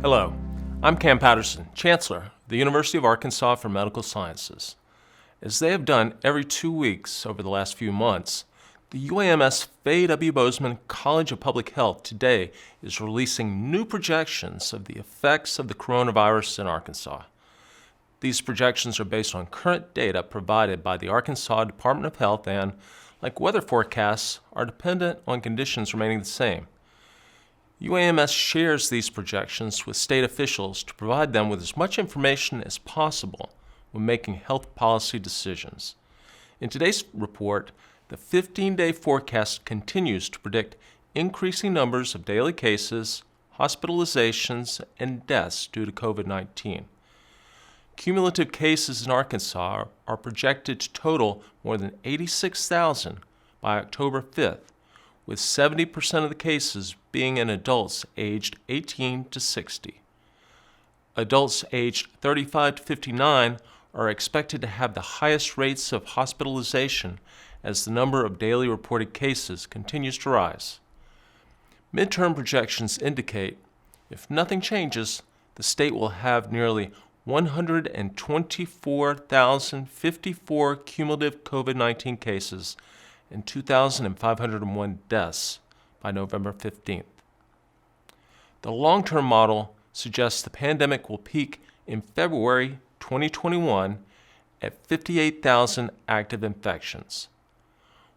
Hello, I'm Cam Patterson, Chancellor of the University of Arkansas for Medical Sciences. As they have done every 2 weeks over the last few months, the UAMS Fay W. Bozeman College of Public Health today is releasing new projections of the effects of the coronavirus in Arkansas. These projections are based on current data provided by the Arkansas Department of Health and, like weather forecasts, are dependent on conditions remaining the same. UAMS shares these projections with state officials to provide them with as much information as possible when making health policy decisions. In today's report, the 15-day forecast continues to predict increasing numbers of daily cases, hospitalizations, and deaths due to COVID-19. Cumulative cases in Arkansas are projected to total more than 86,000 by October 5th, with 70% of the cases being in adults aged 18 to 60. Adults aged 35 to 59 are expected to have the highest rates of hospitalization as the number of daily reported cases continues to rise. Midterm projections indicate, if nothing changes, the state will have nearly 124,054 cumulative COVID-19 cases and 2,501 deaths by November 15th. The long-term model suggests the pandemic will peak in February 2021 at 58,000 active infections.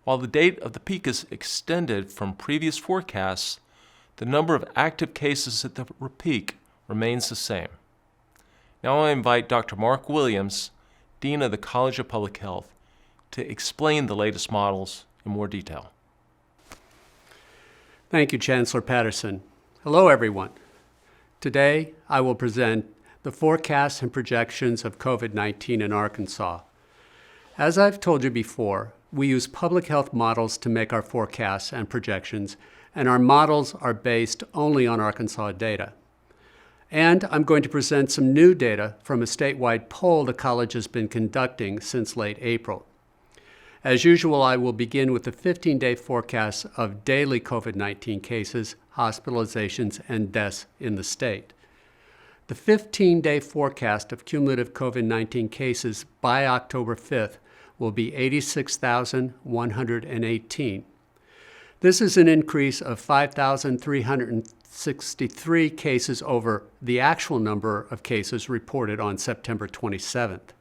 While the date of the peak is extended from previous forecasts, the number of active cases at the peak remains the same. Now I invite Dr. Mark Williams, Dean of the College of Public Health, to explain the latest models in more detail. Thank you, Chancellor Patterson. Hello, everyone. Today, I will present the forecasts and projections of COVID-19 in Arkansas. As I've told you before, we use public health models to make our forecasts and projections, and our models are based only on Arkansas data. And I'm going to present some new data from a statewide poll the college has been conducting since late April. As usual, I will begin with the 15-day forecast of daily COVID-19 cases, hospitalizations, and deaths in the state. The 15-day forecast of cumulative COVID-19 cases by October 5th will be 86,118. This is an increase of 5,363 cases over the actual number of cases reported on September 27th.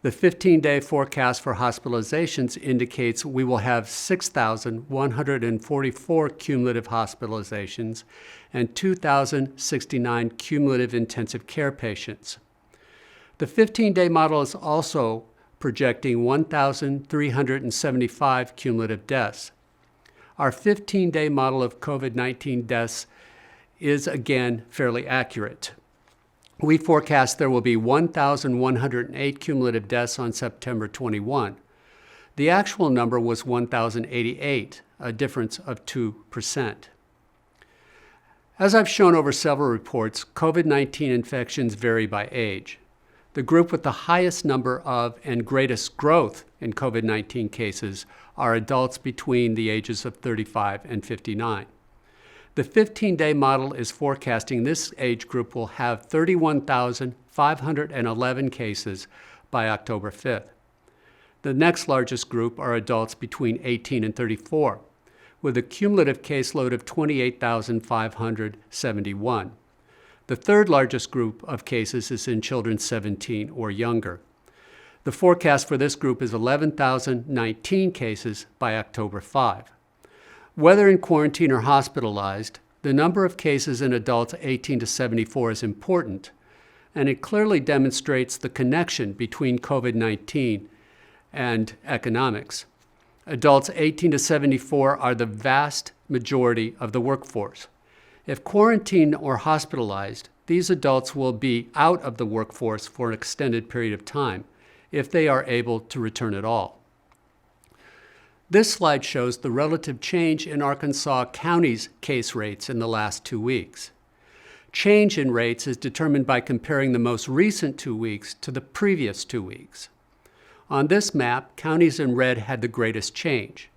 The 15-day forecast for hospitalizations indicates we will have 6,144 cumulative hospitalizations and 2,069 cumulative intensive care patients. The 15-day model is also projecting 1,375 cumulative deaths. Our 15-day model of COVID-19 deaths is again fairly accurate. We forecast there will be 1,108 cumulative deaths on September 21. The actual number was 1,088, a difference of 2%. As I've shown over several reports, COVID-19 infections vary by age. The group with the highest number of and greatest growth in COVID-19 cases are adults between the ages of 35 and 59. The 15-day model is forecasting this age group will have 31,511 cases by October 5th. The next largest group are adults between 18 and 34, with a cumulative caseload of 28,571. The third largest group of cases is in children 17 or younger. The forecast for this group is 11,019 cases by October 5. Whether in quarantine or hospitalized, the number of cases in adults 18 to 74 is important, and it clearly demonstrates the connection between COVID-19 and economics. Adults 18 to 74 are the vast majority of the workforce. If quarantined or hospitalized, these adults will be out of the workforce for an extended period of time, if they are able to return at all. This slide shows the relative change in Arkansas County's case rates in the last 2 weeks. Change in rates is determined by comparing the most recent 2 weeks to the previous 2 weeks. On this map, counties in red had the greatest change.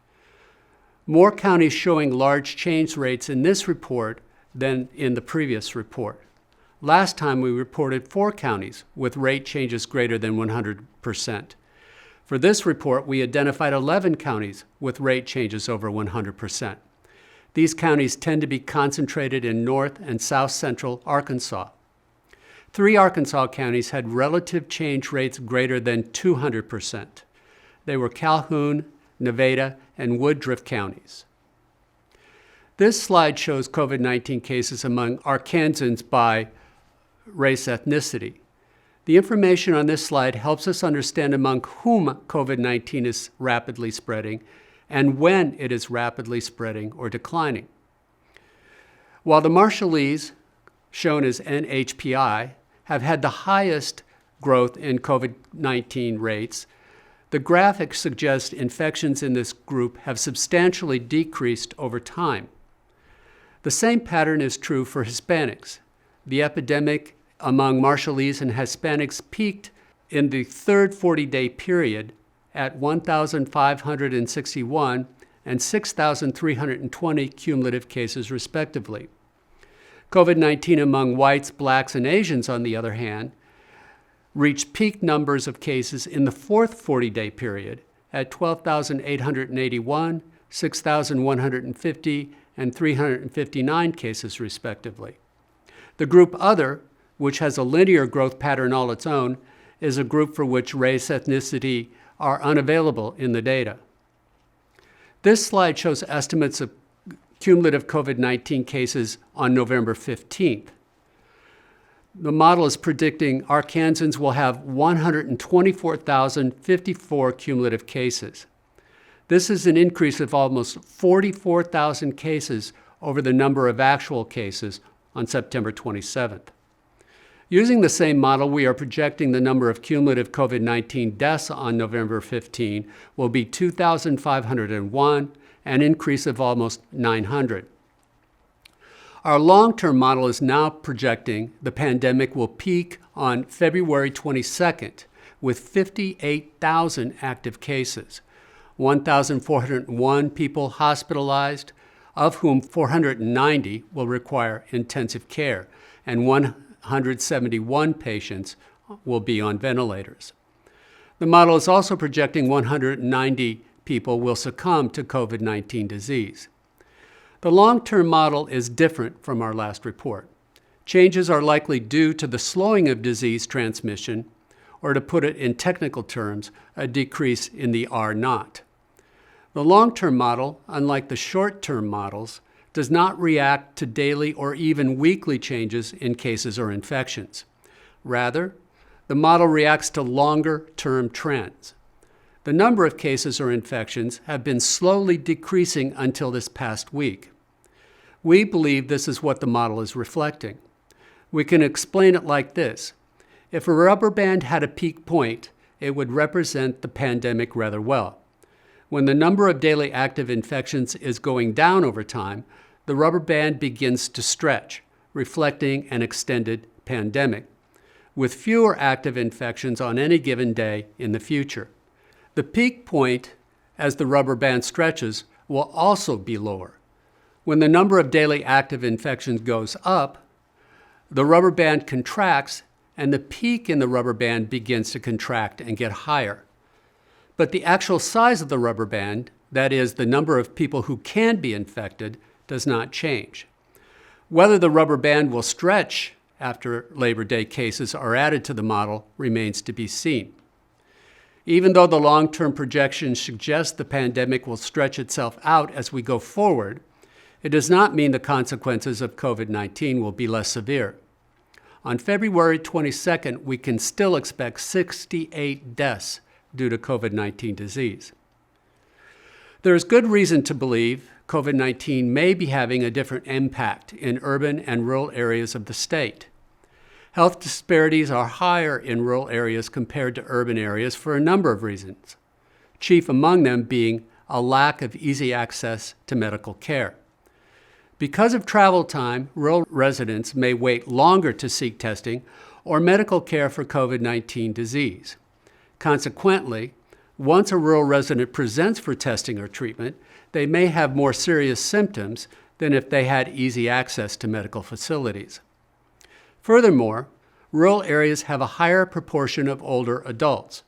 More counties showing large change rates in this report than in the previous report. Last time we reported 4 counties with rate changes greater than 100%. For this report, we identified 11 counties with rate changes over 100%. These counties tend to be concentrated in north and south central Arkansas. 3 Arkansas counties had relative change rates greater than 200%. They were Calhoun, Nevada, and Woodruff counties. This slide shows COVID-19 cases among Arkansans by race ethnicity. The information on this slide helps us understand among whom COVID-19 is rapidly spreading and when it is rapidly spreading or declining. While the Marshallese, shown as NHPI, have had the highest growth in COVID-19 rates, the graphic suggests infections in this group have substantially decreased over time. The same pattern is true for Hispanics. The epidemic among Marshallese and Hispanics peaked in the third 40-day period at 1,561 and 6,320 cumulative cases respectively. COVID-19 among whites, blacks, and Asians, on the other hand, reached peak numbers of cases in the fourth 40-day period at 12,881, 6,150, and 359 cases respectively. The group Other, which has a linear growth pattern all its own, is a group for which race, ethnicity are unavailable in the data. This slide shows estimates of cumulative COVID-19 cases on November 15th. The model is predicting Arkansans will have 124,054 cumulative cases. This is an increase of almost 44,000 cases over the number of actual cases on September 27th. Using the same model, we are projecting the number of cumulative COVID-19 deaths on November 15 will be 2,501, an increase of almost 900. Our long-term model is now projecting the pandemic will peak on February 22nd with 58,000 active cases, 1,401 people hospitalized, of whom 490 will require intensive care, and 171 patients will be on ventilators. The model is also projecting 190 people will succumb to COVID-19 disease. The long-term model is different from our last report. Changes are likely due to the slowing of disease transmission, or to put it in technical terms, a decrease in the R0. The long-term model, unlike the short-term models, does not react to daily or even weekly changes in cases or infections. Rather, the model reacts to longer-term trends. The number of cases or infections have been slowly decreasing until this past week. We believe this is what the model is reflecting. We can explain it like this. If a rubber band had a peak point, it would represent the pandemic rather well. When the number of daily active infections is going down over time, the rubber band begins to stretch, reflecting an extended pandemic, with fewer active infections on any given day in the future. The peak point, as the rubber band stretches, will also be lower. When the number of daily active infections goes up, the rubber band contracts and the peak in the rubber band begins to contract and get higher. But the actual size of the rubber band, that is, the number of people who can be infected, does not change. Whether the rubber band will stretch after Labor Day cases are added to the model remains to be seen. Even though the long-term projections suggest the pandemic will stretch itself out as we go forward, it does not mean the consequences of COVID-19 will be less severe. On February 22nd, we can still expect 68 deaths due to COVID-19 disease. There is good reason to believe COVID-19 may be having a different impact in urban and rural areas of the state. Health disparities are higher in rural areas compared to urban areas for a number of reasons, chief among them being a lack of easy access to medical care. Because of travel time, rural residents may wait longer to seek testing or medical care for COVID-19 disease. Consequently, once a rural resident presents for testing or treatment, they may have more serious symptoms than if they had easy access to medical facilities. Furthermore, rural areas have a higher proportion of older adults.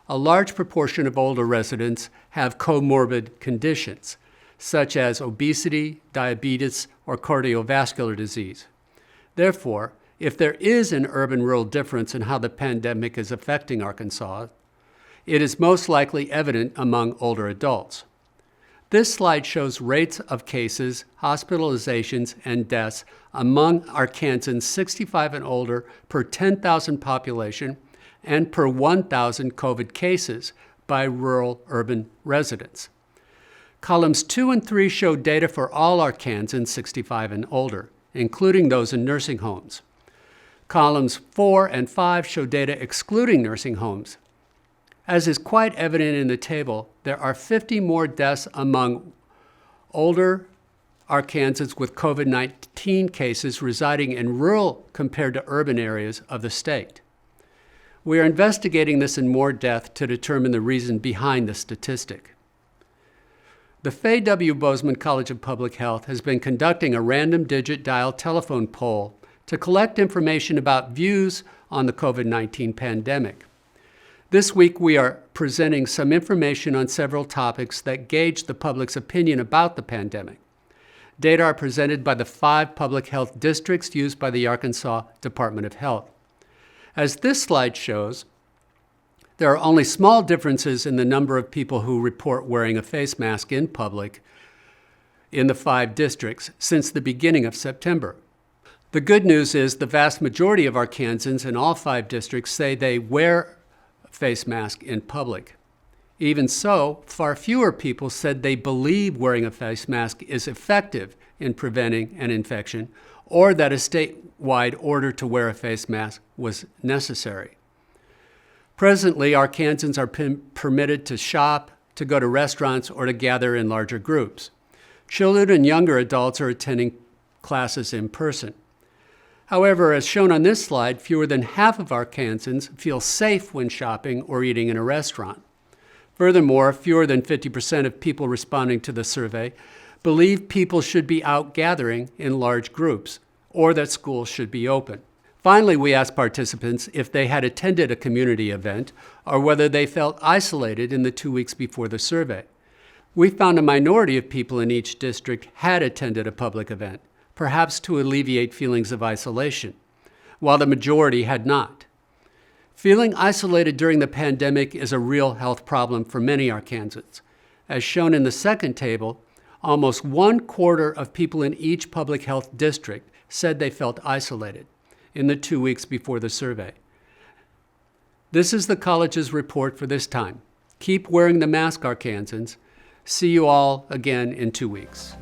A large proportion of older residents have comorbid conditions, such as obesity, diabetes, or cardiovascular disease. Therefore, if there is an urban-rural difference in how the pandemic is affecting Arkansas, it is most likely evident among older adults. This slide shows rates of cases, hospitalizations, and deaths among Arkansans 65 and older per 10,000 population and per 1,000 COVID cases by rural-urban residents. Columns 2 and 3 show data for all Arkansans 65 and older, including those in nursing homes. Columns 4 and 5 show data excluding nursing homes. As is quite evident in the table, there are 50 more deaths among older Arkansans with COVID-19 cases residing in rural compared to urban areas of the state. We are investigating this in more depth to determine the reason behind the statistic. The Fay W. Bozeman College of Public Health has been conducting a random digit dial telephone poll to collect information about views on the COVID-19 pandemic. This week, we are presenting some information on several topics that gauge the public's opinion about the pandemic. Data are presented by the 5 public health districts used by the Arkansas Department of Health. As this slide shows, there are only small differences in the number of people who report wearing a face mask in public in the 5 districts since the beginning of September. The good news is the vast majority of Arkansans in all 5 districts say they wear a face mask in public. Even so, far fewer people said they believe wearing a face mask is effective in preventing an infection or that a statewide order to wear a face mask was necessary. Presently, Arkansans are permitted to shop, to go to restaurants, or to gather in larger groups. Children and younger adults are attending classes in person. However, as shown on this slide, fewer than half of Arkansans feel safe when shopping or eating in a restaurant. Furthermore, fewer than 50% of people responding to the survey believe people should be out gathering in large groups or that schools should be open. Finally, we asked participants if they had attended a community event or whether they felt isolated in the 2 weeks before the survey. We found a minority of people in each district had attended a public event, perhaps to alleviate feelings of isolation, while the majority had not. Feeling isolated during the pandemic is a real health problem for many Arkansans. As shown in the second table, almost 1/4 of people in each public health district said they felt isolated in the 2 weeks before the survey. This is the college's report for this time. Keep wearing the mask, Arkansans. See you all again in 2 weeks.